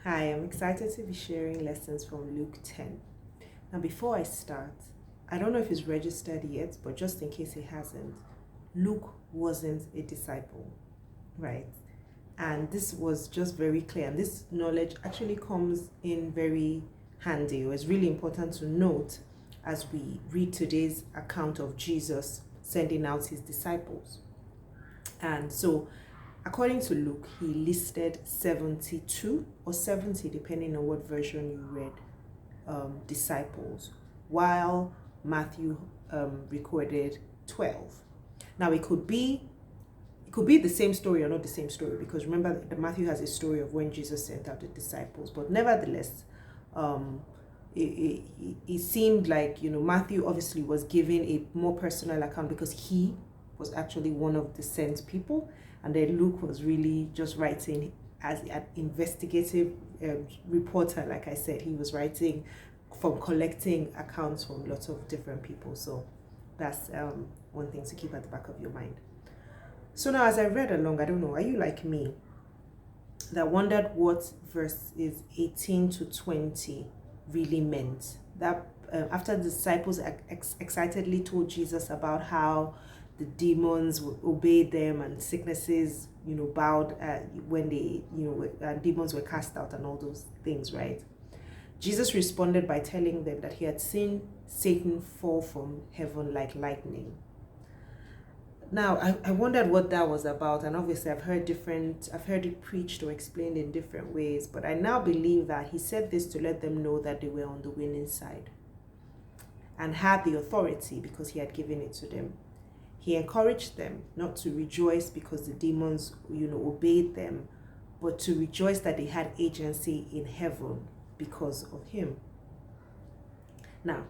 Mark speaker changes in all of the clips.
Speaker 1: Hi, I'm excited to be sharing lessons from Luke 10. Now, before I start, I don't know if it's registered yet, but just in case it hasn't, Luke wasn't a disciple, right? And this was just very clear. And this knowledge actually comes in very handy. It was really important to note as we read today's account of Jesus sending out his disciples. And so according to Luke, he listed 72 or 70, depending on what version you read, disciples, while Matthew recorded 12. Now, it could be the same story or not the same story, because remember that Matthew has a story of when Jesus sent out the disciples. But nevertheless, it seemed like, Matthew obviously was giving a more personal account because he was actually one of the sent people, and then Luke was really just writing as an investigative reporter. Like I said, he was writing from collecting accounts from lots of different people. So that's one thing to keep at the back of your mind. So now, as I read along, I don't know, are you like me that wondered what verses 18 to 20 really meant? That after the disciples excitedly told Jesus about how the demons obeyed them and sicknesses, bowed when they, demons were cast out and all those things, right? Jesus responded by telling them that he had seen Satan fall from heaven like lightning. Now, I wondered what that was about, and obviously I've heard it preached or explained in different ways, but I now believe that he said this to let them know that they were on the winning side and had the authority because he had given it to them. He encouraged them not to rejoice because the demons, obeyed them, but to rejoice that they had agency in heaven because of him. Now,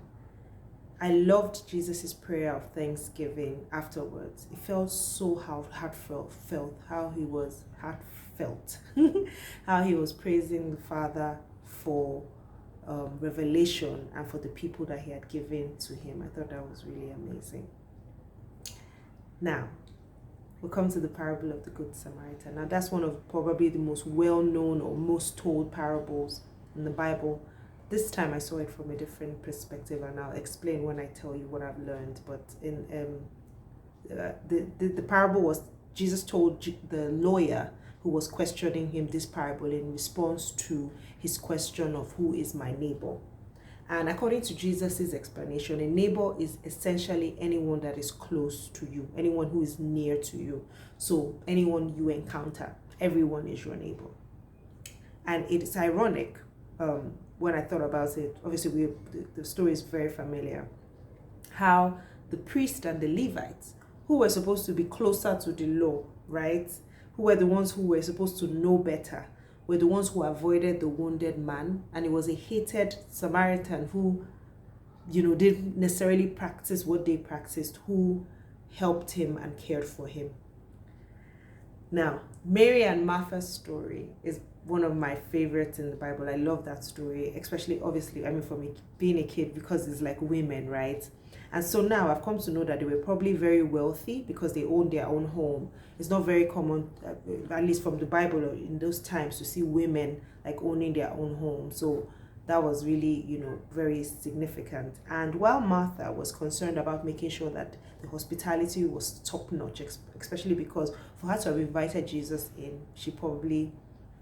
Speaker 1: I loved Jesus' prayer of thanksgiving afterwards. It felt so heartfelt, how he was heartfelt, how he was praising the Father for revelation and for the people that he had given to him. I thought that was really amazing. Now, we'll come to the parable of the Good Samaritan. Now, that's one of probably the most well-known or most told parables in the Bible. This time I saw it from a different perspective, and I'll explain when I tell you what I've learned. But in the parable was Jesus told the lawyer who was questioning him this parable in response to his question of who is my neighbor. And according to Jesus' explanation, a neighbor is essentially anyone that is close to you, anyone who is near to you. So anyone you encounter, everyone is your neighbor. And it is ironic when I thought about it. Obviously, the story is very familiar. How the priest and the Levites, who were supposed to be closer to the law, right? Who were the ones who were supposed to know better, were the ones who avoided the wounded man, and it was a hated Samaritan who, didn't necessarily practice what they practiced, who helped him and cared for him. Now, Mary and Martha's story is one of my favorites in the Bible. I love that story, especially, obviously, from being a kid, because it's like women, right? And so now I've come to know that they were probably very wealthy because they owned their own home. It's not very common, at least from the Bible in those times, to see women like owning their own home. So that was really, very significant. And while Martha was concerned about making sure that the hospitality was top notch, especially because for her to have invited Jesus in, she probably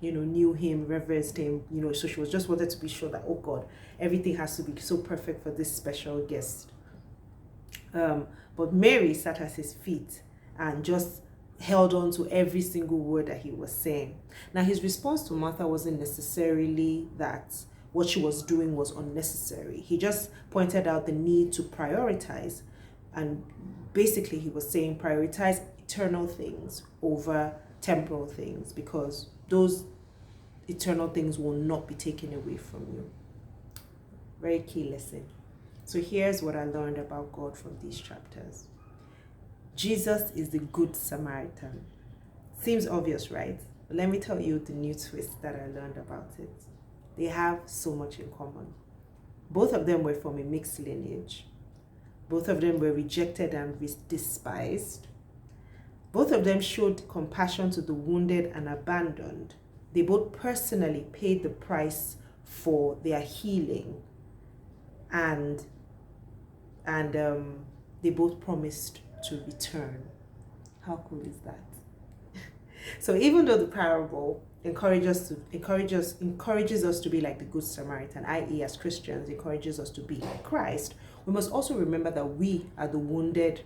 Speaker 1: knew him, reverenced him, so she was just wanted to be sure that, oh God, everything has to be so perfect for this special guest. But Mary sat at his feet and just held on to every single word that he was saying. Now, his response to Martha wasn't necessarily that what she was doing was unnecessary. He just pointed out the need to prioritize. And basically, he was saying prioritize eternal things over temporal things, because those eternal things will not be taken away from you. Very key lesson. So here's what I learned about God from these chapters. Jesus is the Good Samaritan. Seems obvious, right? But let me tell you the new twist that I learned about it. They have so much in common. Both of them were from a mixed lineage. Both of them were rejected and despised. Both of them showed compassion to the wounded and abandoned. They both personally paid the price for their healing, and they both promised to return. How cool is that? So even though the parable encourages us to be like the Good Samaritan, i.e., as Christians, encourages us to be like Christ, we must also remember that we are the wounded,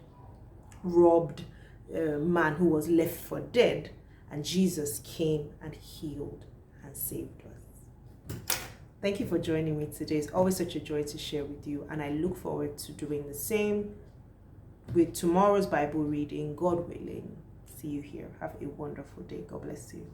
Speaker 1: robbed man who was left for dead, and Jesus came and healed and saved us. Thank you for joining me today. It's always such a joy to share with you, and I look forward to doing the same with tomorrow's Bible reading, God willing. See you here. Have a wonderful day. God bless you.